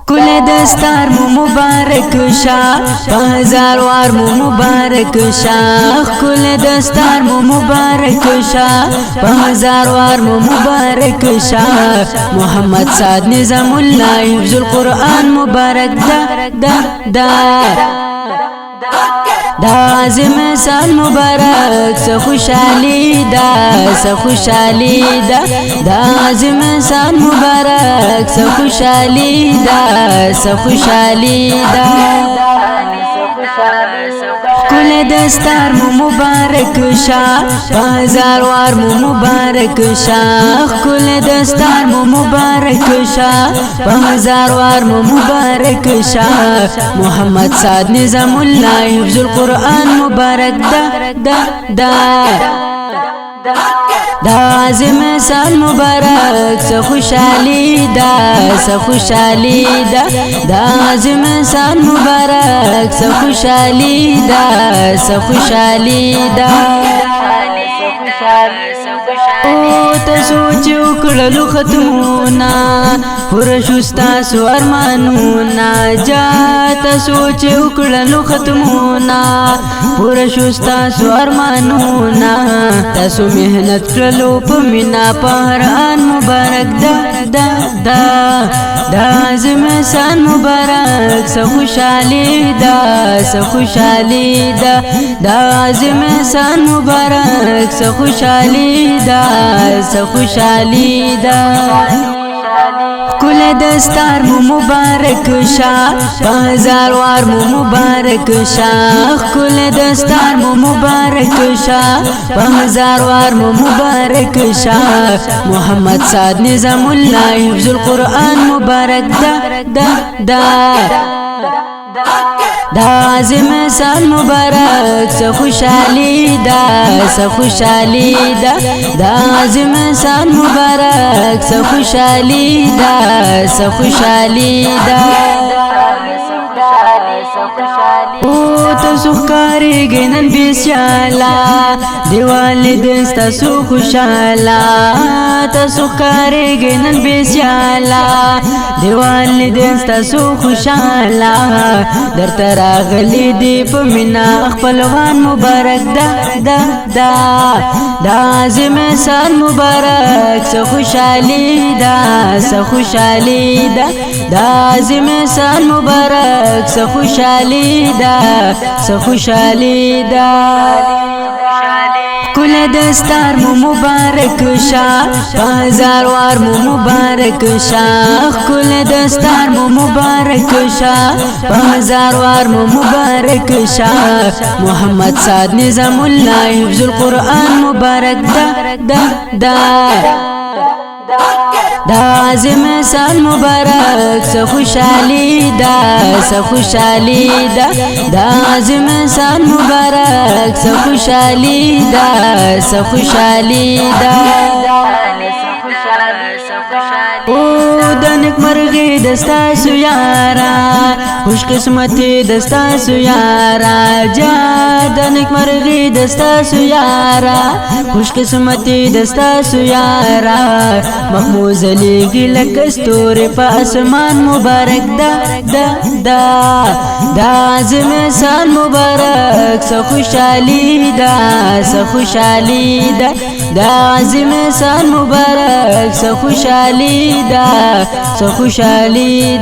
کل دستار مو مبارک شا هزار وار مو مبارک شا کل دستار مو مبارک شا هزار وار مو مبارک شا محمد سعد نظام الله حفظ القرآن مبارک دا عظیم سال مبارک سه خوشحالی سه خوشحالی دا عظیم سال مبارک سه خوشحالی سه خوشحالی کل دستار مو مبارک شا هزار وار مو مبارک شا کل دستار مو مبارک شا هزار وار مو مبارک شا محمد سعد نظام الله حفظ القرآن مبارک دا عظیم سال مبارک سه خوشحالی سه خوشحالی دا عظیم سال مبارک سه خوشحالی سه خوشحالی او تاسو چې وکړلو ختمونه پوره شو ستاسو ارمانونه جا تاسو چې وکړلو ختمونه پوره شو ستاسو ارمانونه تاسو مهنت کړلو په مینا په هر آن مبارک دا عظیم سال مبارک سه خوشحالی سه خوشحالی دا عظیم سال مبارک سه خوشحالی سه خوشحالی کل دستار مو مبارک شا هزار وار مو مبارک شا کل دستار مو مبارک شا هزار وار مو مبارک شا محمد سعد نظام الله حفظ القرآن مبارک دا عظیم سال مبارک سه خوشحالی سه خوشحالی دا عظیم سال مبارک سه خوشحالی سه خوشحالی او تاسو ښکاریږئ نن بسیاله د والدین ستاسو خوشحاله تاسو ښکاریږئ نن بسیاله د والدین ستاسو خوشحاله درته راغلي دي په مینا خپلوان مبارک دا عظیم سال مبارک سه خوشحالی سه خوشحالی دا عظیم سال مبارک سه خوشحالی سه خوشحالی کل دستار مو مبارک شا هزار وار مو مبارک شا کل دستار مو مبارک شا هزار وار مو مبارک شا محمد سعد نظام الله حفظ القرآن مبارک دا عظیم سال مبارک سه خوشحالی سه خوشحالی دا عظیم سال مبارک سه خوشحالی سه خوشحالی او د نیکمرغي د ستاسو یارا خوش قسمتي د ستاسو یارا جا د نیکمرغي د ستاسو یارا خوش قسمتي د ستاسو یارا محمود علی ګل کستوري په اسمان مبارک دا عظیم سال مبارک سه خوشحالی سه خوشحالی دا عظیم سال مبارک سه خوشحالی سه خوشحالی